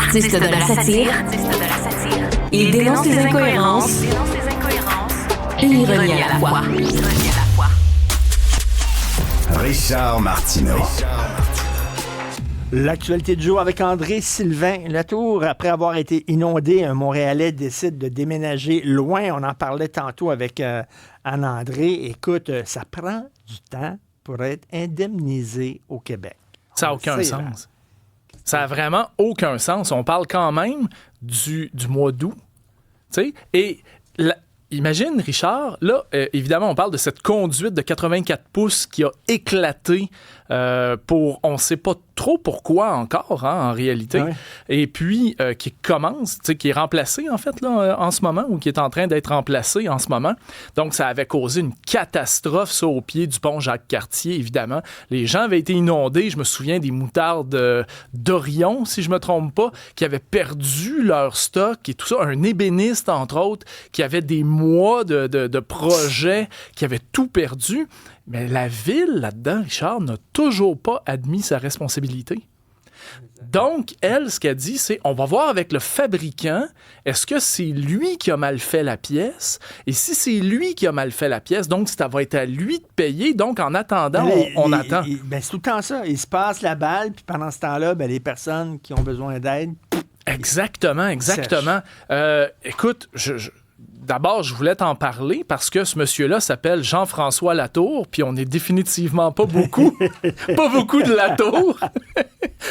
Artiste de la satire, il dénonce les incohérences et l'ironie à la fois. Richard Martineau. L'actualité du jour avec André-Sylvain Latour. Après avoir été inondé, un Montréalais décide de déménager loin. On en parlait tantôt avec Anne-André. Écoute, ça prend du temps pour être indemnisé au Québec. Ça n'a aucun sens. Ça n'a vraiment aucun sens. On parle quand même du mois d'août. Et imagine, Richard, là, évidemment, on parle de cette conduite de 84 pouces qui a éclaté pour, on ne sait pas trop pourquoi encore, en réalité. Ouais. Et puis, qui commence, qui est remplacé, en fait, là, en ce moment, ou qui est en train d'être remplacé en ce moment. Donc, ça avait causé une catastrophe, ça, au pied du pont Jacques-Cartier, évidemment. Les gens avaient été inondés. Je me souviens des moutardes d'Orion, si je ne me trompe pas, qui avaient perdu leur stock et tout ça. Un ébéniste, entre autres, qui avait des mois de projets, qui avait tout perdu. Mais la ville, là-dedans, Richard, n'a toujours pas admis sa responsabilité. Donc, elle, ce qu'elle dit, c'est on va voir avec le fabricant, est-ce que c'est lui qui a mal fait la pièce? Et si c'est lui qui a mal fait la pièce, donc ça va être à lui de payer. Donc, en attendant, on attend. C'est tout le temps ça. Il se passe la balle, puis pendant ce temps-là, les personnes qui ont besoin d'aide... Exactement. Écoute, d'abord, je voulais t'en parler parce que ce monsieur-là s'appelle Jean-François Latour, puis on n'est définitivement pas beaucoup de Latour.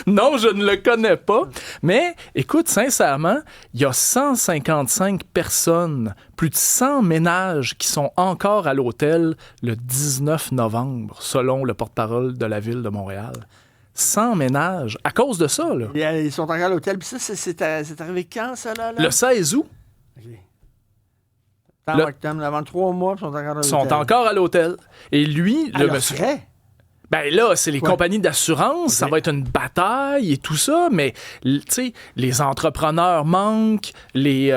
Non, je ne le connais pas. Mais, écoute, sincèrement, il y a 155 personnes, plus de 100 ménages qui sont encore à l'hôtel le 19 novembre, selon le porte-parole de la Ville de Montréal. 100 ménages, à cause de ça, là. Ils sont encore à l'hôtel, puis ça, c'est arrivé quand, ça, là? Le 16 août. Okay. Avant 3 mois, ils sont encore à l'hôtel. Et lui, le monsieur. Frais? Ben là, c'est les compagnies d'assurance, ça va être une bataille et tout ça, mais tu sais, les entrepreneurs manquent, tu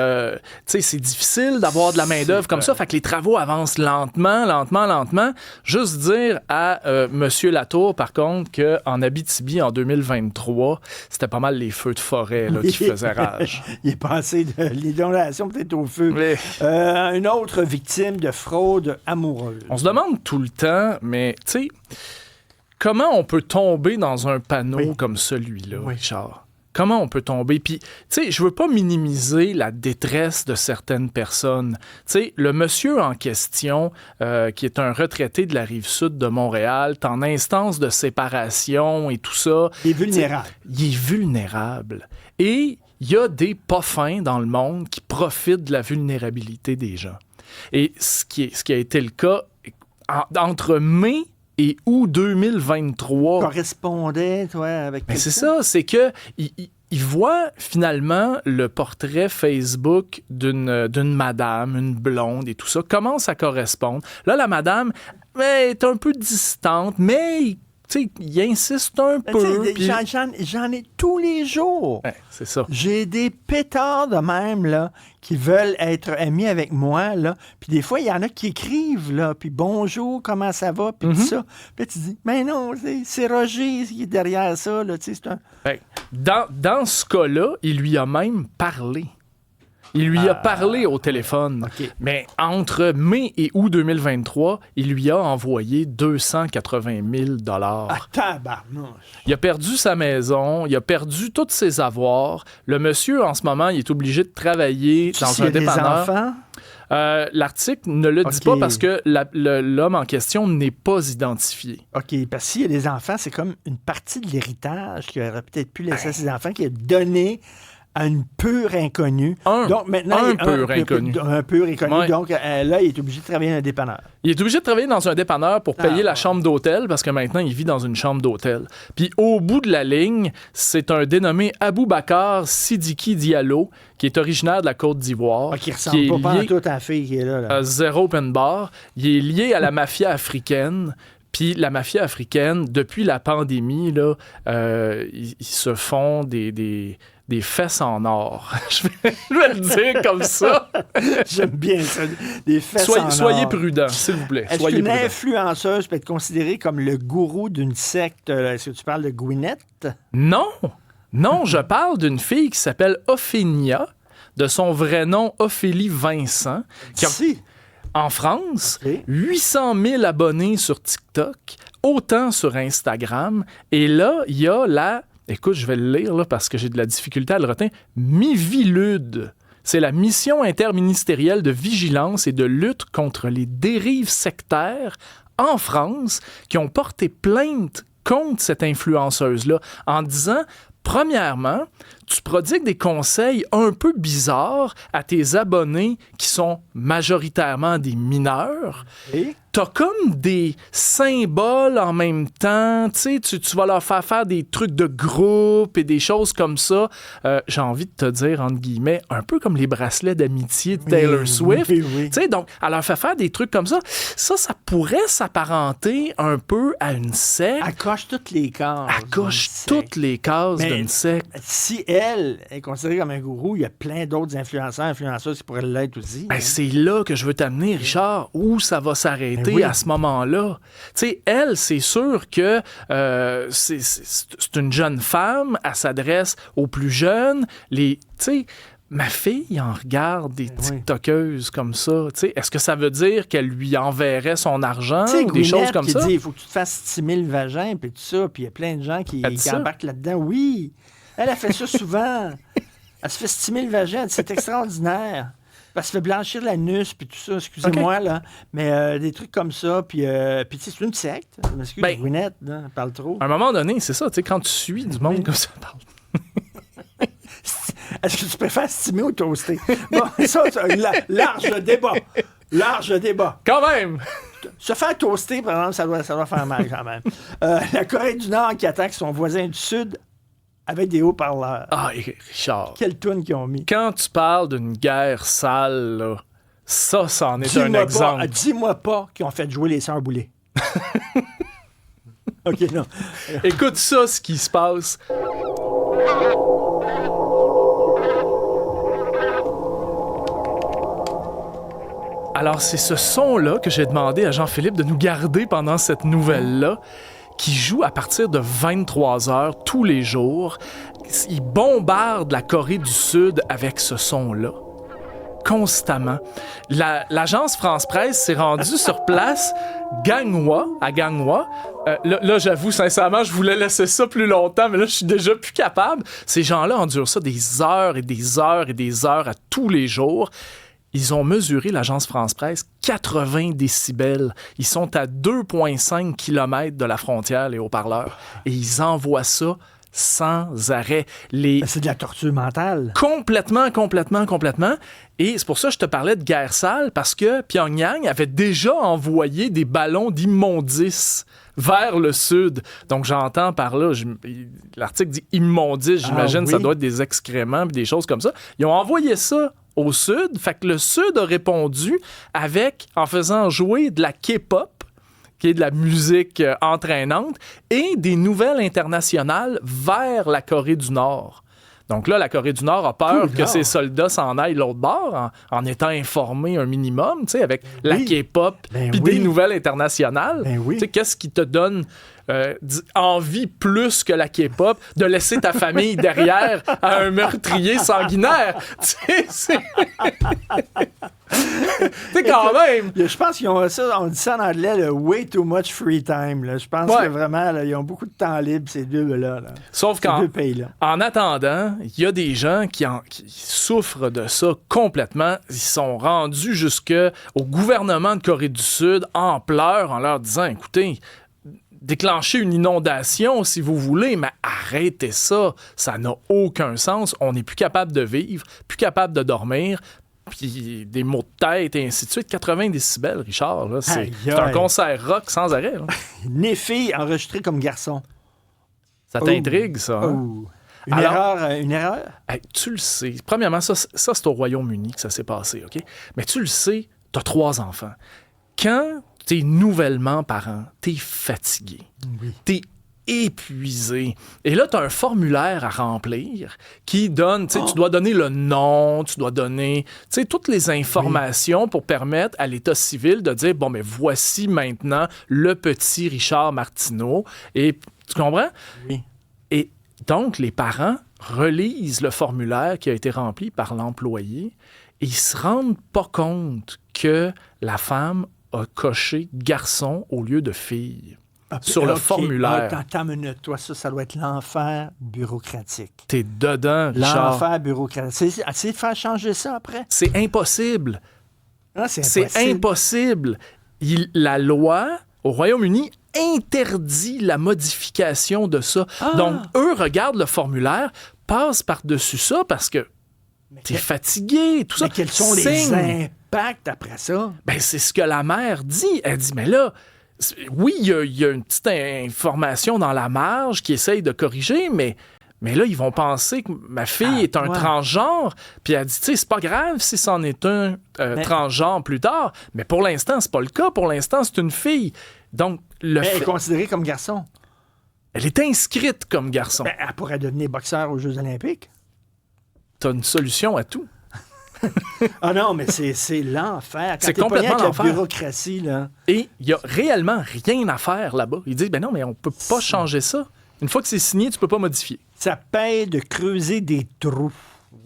sais, c'est difficile d'avoir de la main-d'œuvre comme ça, fait que les travaux avancent lentement. Juste dire à Monsieur Latour, par contre, qu'en Abitibi, en 2023, c'était pas mal les feux de forêt là, qui faisaient rage. Il est passé de l'inondation peut-être au feu. Oui. Une autre victime de fraude amoureuse. On se demande tout le temps, mais tu sais... Comment on peut tomber dans un panneau comme celui-là, Richard? Comment on peut tomber? Puis, tu sais, je veux pas minimiser la détresse de certaines personnes. Tu sais, le monsieur en question, qui est un retraité de la Rive-Sud de Montréal, est en instance de séparation et tout ça. Il est vulnérable. Il est vulnérable. Et il y a des pas fins dans le monde qui profitent de la vulnérabilité des gens. Et ce qui a été le cas entre mai et août 2023. Correspondait, avec... Mais c'est ça, c'est que il voit finalement le portrait Facebook d'une madame, une blonde et tout ça, commence à correspondre. Là, la madame est un peu distante, mais... Tu sais, il insiste un peu. Puis... J'en ai tous les jours. Ouais, c'est ça. J'ai des pétards de même, là, qui veulent être amis avec moi, là. Puis des fois, il y en a qui écrivent, là. Puis bonjour, comment ça va? Puis tout ça. Puis tu dis, mais non, c'est Roger qui est derrière ça, là. Tu sais, c'est un... Dans ce cas-là, il lui a même parlé. Il lui a parlé au téléphone. Okay. Mais entre mai et août 2023, il lui a envoyé 280 000 $. Ah, tabarnouche! Il a perdu sa maison, il a perdu tous ses avoirs. Le monsieur, en ce moment, il est obligé de travailler dans un dépanneur. Des enfants? L'article ne le dit pas parce que l'homme en question n'est pas identifié. OK, parce que s'il y a des enfants, c'est comme une partie de l'héritage qu'il aurait peut-être pu laisser à ses enfants, qui est donné à une pure inconnue. Donc, maintenant, un pur inconnu. Ouais. Donc, là, il est obligé de travailler dans un dépanneur. Il est obligé de travailler dans un dépanneur pour payer la chambre d'hôtel parce que maintenant, il vit dans une chambre d'hôtel. Puis, au bout de la ligne, c'est un dénommé Aboubacar Sidiki Diallo qui est originaire de la Côte d'Ivoire. Qui ressemble pas à toute la fille qui est là. Zéro open bar. Il est lié à la mafia africaine. Puis la mafia africaine, depuis la pandémie, là, ils se font des fesses en or. Je vais le dire comme ça. J'aime bien ça. Des fesses en or. Soyez prudents, s'il vous plaît. Est-ce qu'une influenceuse peut être considérée comme le gourou d'une secte? Est-ce que tu parles de Gwyneth? Non! Non, je parle d'une fille qui s'appelle Ophénia, de son vrai nom Ophélie Vincent, qui a, Si. en France, OK. 800 000 abonnés sur TikTok, autant sur Instagram. Et là, il y a la... Écoute, je vais le lire là, parce que j'ai de la difficulté à le retenir. Mivilude. C'est la mission interministérielle de vigilance et de lutte contre les dérives sectaires en France qui ont porté plainte contre cette influenceuse-là en disant, premièrement, tu prodigues des conseils un peu bizarres à tes abonnés qui sont majoritairement des mineurs. Et? T'as comme des symboles en même temps, tu sais, tu vas leur faire des trucs de groupe et des choses comme ça. J'ai envie de te dire, entre guillemets, un peu comme les bracelets d'amitié de Taylor Swift. Oui. Tu sais, donc, elle leur fait faire des trucs comme ça. Ça pourrait s'apparenter un peu à une secte. Elle coche toutes les cases. Elle coche d'une toutes secte. les cases Mais d'une secte. Si elle est considérée comme un gourou, il y a plein d'autres influenceuses qui pourraient l'être aussi. Ben, c'est là que je veux t'amener, Richard, où ça va s'arrêter Ben oui. à ce moment-là. Tu sais, elle, c'est sûr que c'est une jeune femme, elle s'adresse aux plus jeunes. Tu sais, ma fille en regarde des TikTokeuses comme ça. Tu sais, est-ce que ça veut dire qu'elle lui enverrait son argent Tu sais, ou des choses Gwyneth comme qui ça? dit il faut que tu te fasses stimuler le vagin, puis tout ça, puis il y a plein de gens qui Elle dit ça? embarquent là-dedans. Oui, elle a fait ça souvent. Elle se fait stimuler le vagin, elle dit, c'est extraordinaire. Elle se fait blanchir l'anus, puis tout ça, excusez-moi, là. Mais des trucs comme ça, puis tu sais, c'est une secte. Je m'excuse, Ben, Gwyneth, là, elle parle trop. À un moment donné, c'est ça, tu sais, quand tu suis du monde comme ça, pardon. Est-ce que tu préfères stimuler ou toaster? Bon, ça, large débat. Large débat. Quand même! Se faire toaster, par exemple, ça doit faire mal quand même. La Corée du Nord qui attaque son voisin du Sud avec des haut-parleurs. Ah, Richard, Quelle toune qu'ils ont mis. quand tu parles d'une guerre sale, là, ça en est un exemple. Dis-moi pas qu'ils ont fait jouer les sœurs Boulay. OK, non. Écoute ça, ce qui se passe. Alors, c'est ce son-là que j'ai demandé à Jean-Philippe de nous garder pendant cette nouvelle-là, qui joue à partir de 23h tous les jours. Il bombarde la Corée du Sud avec ce son-là. Constamment. L'agence France Presse s'est rendue sur place à Ganghwa. Là, j'avoue, sincèrement, je voulais laisser ça plus longtemps, mais là, je suis déjà plus capable. Ces gens-là endurent ça des heures et des heures et des heures à tous les jours. Ils ont mesuré, l'agence France Presse, 80 décibels. Ils sont à 2,5 km de la frontière, les haut-parleurs, et ils envoient ça sans arrêt. C'est de la torture mentale. Complètement. Et c'est pour ça que je te parlais de guerre sale, parce que Pyongyang avait déjà envoyé des ballons d'immondices vers le sud. Donc, j'entends par là, l'article dit immondices, j'imagine que ça doit être des excréments et des choses comme ça. Ils ont envoyé ça au sud, fait que le sud a répondu en faisant jouer de la K-pop, qui est de la musique entraînante, et des nouvelles internationales vers la Corée du Nord. Donc là, la Corée du Nord a peur que ses soldats s'en aillent l'autre bord en étant informés un minimum, tu sais, avec la K-pop puis des nouvelles internationales. Tu sais, qu'est-ce qui te donne envie plus que la K-pop de laisser ta famille derrière à un meurtrier sanguinaire? Tu sais, c'est quand même. Je pense qu'ils ont ça, on dit ça en anglais, le way too much free time. Là. Je pense que vraiment, là, ils ont beaucoup de temps libre, ces deux-là. Là. Sauf ces deux pays-là. En attendant, il y a des gens qui souffrent de ça complètement. Ils sont rendus jusqu'au gouvernement de Corée du Sud en pleurs en leur disant, écoutez, déclencher une inondation si vous voulez, mais arrêtez ça. Ça n'a aucun sens. On n'est plus capable de vivre, plus capable de dormir. Puis des maux de tête et ainsi de suite. 80 décibels, Richard. Là, c'est un concert rock sans arrêt. Né filles enregistrées comme garçons. Ça t'intrigue, ça? Hein? Une erreur? Hey, tu le sais. Premièrement, ça c'est au Royaume-Uni que ça s'est passé, OK? Mais tu le sais, t'as 3 enfants. Quand t'es nouvellement parent, t'es fatigué. Oui. T'es épuisé. Et là, tu as un formulaire à remplir qui donne, tu dois donner le nom, tu dois donner toutes les informations pour permettre à l'État civil de dire, bon, mais voici maintenant le petit Richard Martineau. Et tu comprends? Oui. Et Donc, les parents relisent le formulaire qui a été rempli par l'employé et ils se rendent pas compte que la femme a coché garçon au lieu de fille sur le formulaire. Attends une minute, toi, ça doit être l'enfer bureaucratique. T'es dedans, Richard. L'enfer bureaucratique. Essayez de faire changer ça après. C'est impossible. Ah, c'est impossible. La loi au Royaume-Uni interdit la modification de ça. Donc, eux regardent le formulaire, passent par-dessus ça parce que t'es fatigué, tout ça. Mais quels sont les impacts après ça? Ben, c'est ce que la mère dit. Elle dit, mais là, oui, il y a une petite information dans la marge qui essaye de corriger, mais là, ils vont penser que ma fille est un transgenre. Puis elle dit, tu sais, c'est pas grave si c'en est un transgenre plus tard, mais pour l'instant, c'est pas le cas. Pour l'instant, c'est une fille. Donc, elle est considérée comme garçon. Elle est inscrite comme garçon. Ben, elle pourrait devenir boxeur aux Jeux olympiques. T'as une solution à tout. Ah non, mais c'est l'enfer. Quand c'est t'es complètement pogné avec l'enfer. La bureaucratie, là. Et il n'y a réellement rien à faire là-bas. Ils disent, ben non, mais on peut pas changer ça. Une fois que c'est signé, tu peux pas modifier. Ça paye de creuser des trous.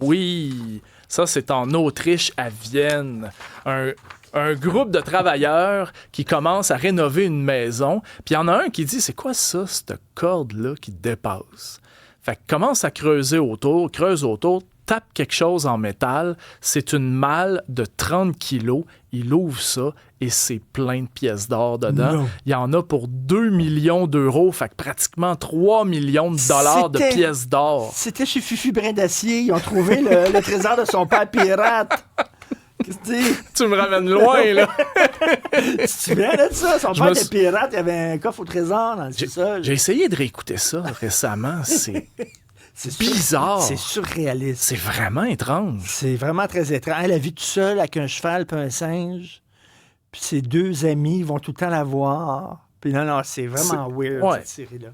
Oui, ça, c'est en Autriche, à Vienne. Un groupe de travailleurs qui commence à rénover une maison. Puis il y en a un qui dit, c'est quoi ça, cette corde-là qui dépasse? Fait qu'il commence à creuser autour, creuse autour, tape quelque chose en métal. C'est une malle de 30 kilos. Il ouvre ça et c'est plein de pièces d'or dedans. Non. Il y en a pour 2 millions d'euros, fait que pratiquement 3 millions de dollars de pièces d'or. C'était chez Fufu Brin d'Acier. Ils ont trouvé le trésor de son père pirate. Qu'est-ce que tu dis? Tu me ramènes loin, là. Tu te souviens de ça? Son père était pirate, il y avait un coffre au trésor dans le sous-sol. J'ai essayé de réécouter ça récemment. C'est bizarre. C'est surréaliste. C'est vraiment étrange. C'est vraiment très étrange. Elle a vu tout seul avec un cheval puis un singe. Puis ses deux amis vont tout le temps la voir. Puis non, c'est vraiment weird, cette série-là.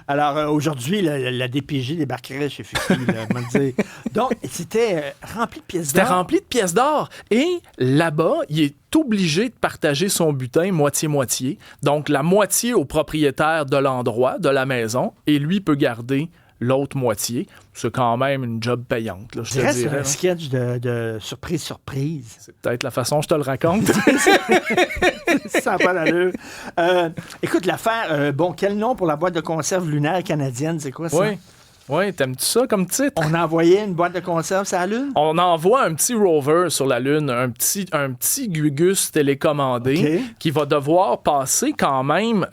Alors, aujourd'hui, la DPJ débarquerait chez Fufu, là, on va dire. Donc, c'était rempli de pièces d'or. C'était rempli de pièces d'or. Et là-bas, il est obligé de partager son butin moitié-moitié. Donc, la moitié au propriétaire de l'endroit, de la maison, et lui peut garder l'autre moitié. C'est quand même une job payante, là, je te dirais. C'est un sketch de surprise. C'est peut-être la façon dont je te le raconte. Ça n'a pas d'allure. Écoute, l'affaire, quel nom pour la boîte de conserve lunaire canadienne? C'est quoi ça? Oui, t'aimes-tu ça comme titre? On a envoyé une boîte de conserve sur la Lune? On envoie un petit rover sur la Lune, un petit Gugus télécommandé qui va devoir passer quand même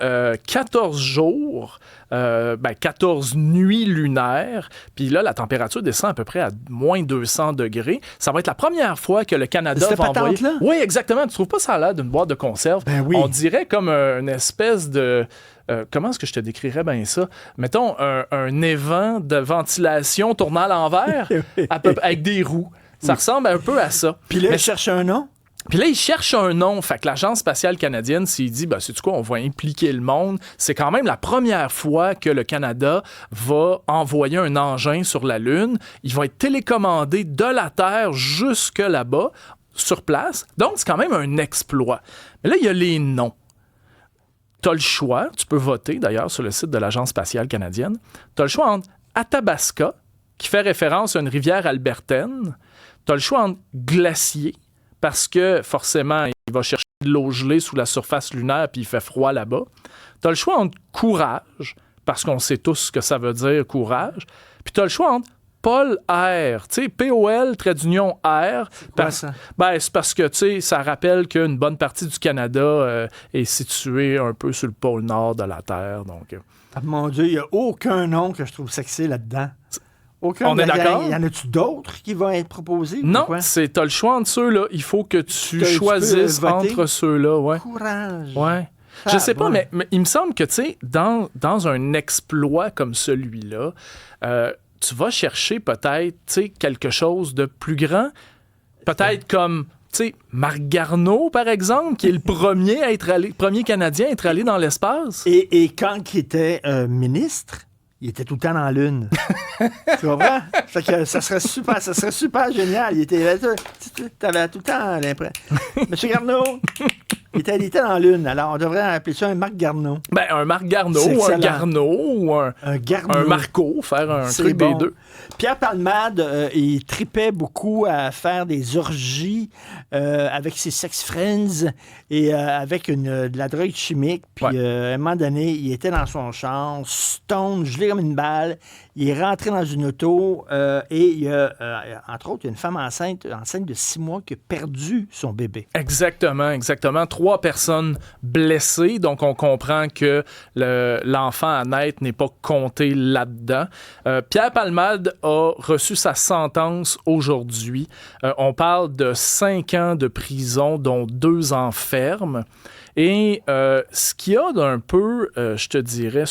14 jours, 14 nuits lunaires. Puis là, la température descend à peu près à moins 200 degrés. Ça va être la première fois que le Canada va envoyer... Là? Oui, exactement. Tu trouves pas ça à l'air d'une boîte de conserve? Ben oui. On dirait comme une espèce de... comment est-ce que je te décrirais bien ça? Mettons un évent de ventilation tournant à l'envers avec des roues. Ça ressemble un peu à ça. Puis là, il cherche un nom? Puis là, il cherche un nom. Fait que l'Agence spatiale canadienne, s'il dit, sais-tu quoi, on va impliquer le monde, c'est quand même la première fois que le Canada va envoyer un engin sur la Lune. Il va être télécommandé de la Terre jusque là-bas, sur place. Donc, c'est quand même un exploit. Mais là, il y a les noms. Tu as le choix, tu peux voter d'ailleurs sur le site de l'Agence spatiale canadienne. Tu as le choix entre Athabasca, qui fait référence à une rivière albertaine. Tu as le choix entre Glacier, parce que forcément, il va chercher de l'eau gelée sous la surface lunaire puis il fait froid là-bas. Tu as le choix entre Courage, parce qu'on sait tous ce que ça veut dire, courage. Puis tu as le choix entre Pôle R, tu sais, POL, trait d'union R. C'est quoi ça? C'est parce que, tu sais, ça rappelle qu'une bonne partie du Canada est située un peu sur le pôle nord de la Terre, donc... Ah, mon Dieu, il n'y a aucun nom que je trouve sexy là-dedans. Aucun. On est d'accord? Y en a-tu d'autres qui vont être proposés? Non, t'as le choix entre ceux-là. Il faut que tu choisisses entre ceux-là, ouais. Courage. Ouais. Je sais pas, mais il me semble que, tu sais, dans un exploit comme celui-là, tu vas chercher peut-être, tu sais, quelque chose de plus grand. Peut-être comme, tu sais, Marc Garneau, par exemple, qui est le premier Canadien à être allé dans l'espace. Et quand il était ministre, il était tout le temps dans la Lune. Tu comprends? Fait que ça serait super génial. T'avais tout le temps l'impression. Monsieur Garneau, Il était dans l'une. Alors, on devrait appeler ça un Marc Garneau. Ben, un Marc Garneau, C'est ou un excellent. Garneau, ou un Garneau. Marco, faire un C'est truc bon. des deux. Pierre Palmade, il tripait beaucoup à faire des orgies avec ses sex friends et avec de la drogue chimique. Puis à un moment donné, il était dans son champ, stone, gelé comme une balle. Il est rentré dans une auto et il y a, entre autres, il y a une femme enceinte de 6 mois qui a perdu son bébé. Exactement. 3 personnes blessées, donc on comprend que l'enfant à naître n'est pas compté là-dedans. Pierre Palmade a reçu sa sentence aujourd'hui. On parle de 5 ans de prison, dont 2 ans ferme. Et ce qu'il y a d'un peu, je te dirais,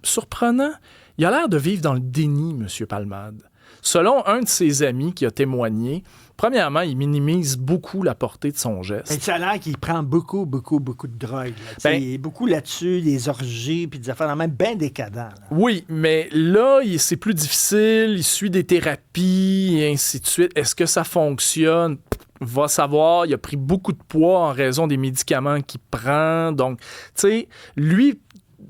surprenant, il a l'air de vivre dans le déni, M. Palmade. Selon un de ses amis qui a témoigné, premièrement, il minimise beaucoup la portée de son geste. Et ça a l'air qu'il prend beaucoup de drogue. Là. Il est beaucoup là-dessus, des orgies, puis des affaires même bien décadents. Là. Oui, mais là, c'est plus difficile, il suit des thérapies et ainsi de suite. Est-ce que ça fonctionne? Va savoir, il a pris beaucoup de poids en raison des médicaments qu'il prend. Donc, tu sais, lui,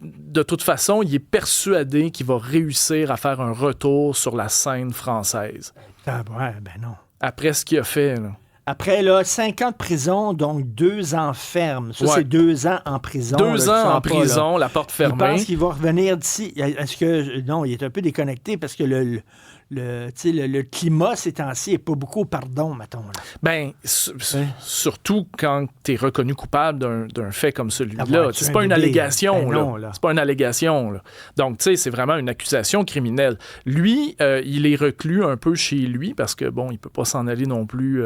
de toute façon, il est persuadé qu'il va réussir à faire un retour sur la scène française. Ah ouais, ben non. Après ce qu'il a fait, là. Après, là, 5 ans de prison, donc 2 ans ferme. Ça, c'est 2 ans en prison. 2 ans en prison, là. la porte Il fermée. pense qu'il va revenir d'ici. Est-ce que... Non, il est un peu déconnecté parce que le climat ces temps-ci n'est pas beaucoup au pardon, mettons. Là. Ben, surtout quand tu es reconnu coupable d'un fait comme celui-là. C'est pas une allégation, là. C'est pas une allégation, là. Donc, tu sais, c'est vraiment une accusation criminelle. Lui, il est reclus un peu chez lui parce que, bon, il peut pas s'en aller non plus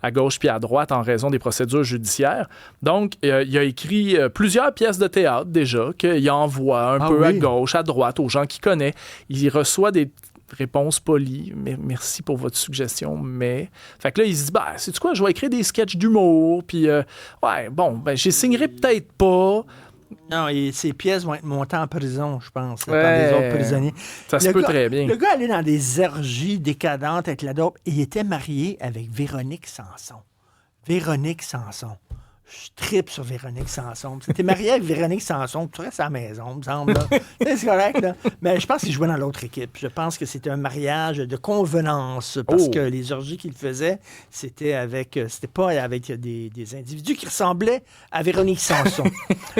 à gauche puis à droite en raison des procédures judiciaires. Donc, il a écrit plusieurs pièces de théâtre, déjà, qu'il envoie un peu à gauche, à droite, aux gens qu'il connaît. Il reçoit des réponse polie, mais merci pour votre suggestion, mais... Fait que là, il se dit, sais-tu quoi, je vais écrire des sketchs d'humour, puis j'y signerai peut-être pas. Non, et ses pièces vont être montées en prison, je pense, par des autres prisonniers. Ça se peut très bien. Le gars allait dans des orgies décadentes avec la dope, et il était marié avec Véronique Sanson. Véronique Sanson. Je tripe sur Véronique Sanson. Tu es marié avec Véronique Sanson, tu restes à la maison, me semble. C'est correct, là. Mais je pense qu'il jouait dans l'autre équipe. Je pense que c'était un mariage de convenance parce que les orgies qu'il faisait, c'était pas avec des individus qui ressemblaient à Véronique Sanson.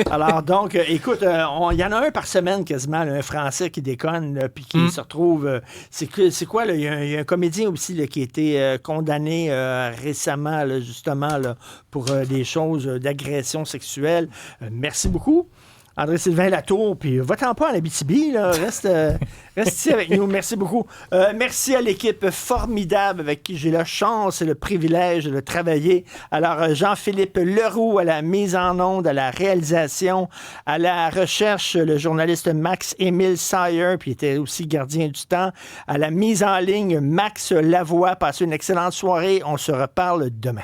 Alors, donc, écoute, il y en a un par semaine quasiment, là, un Français qui déconne, puis qui se retrouve... c'est quoi, là? Il y a un comédien aussi là, qui a été condamné récemment, là, justement, là, pour des choses d'agression sexuelle. Merci beaucoup, André-Sylvain Latour, puis va-t'en pas en Abitibi, là. Reste ici avec nous. Merci beaucoup. Merci à l'équipe formidable avec qui j'ai la chance et le privilège de travailler. Alors, Jean-Philippe Leroux à la mise en onde, à la réalisation, à la recherche, le journaliste Max-Émile Sayer, puis il était aussi gardien du temps, à la mise en ligne, Max Lavoie. Passez une excellente soirée. On se reparle demain.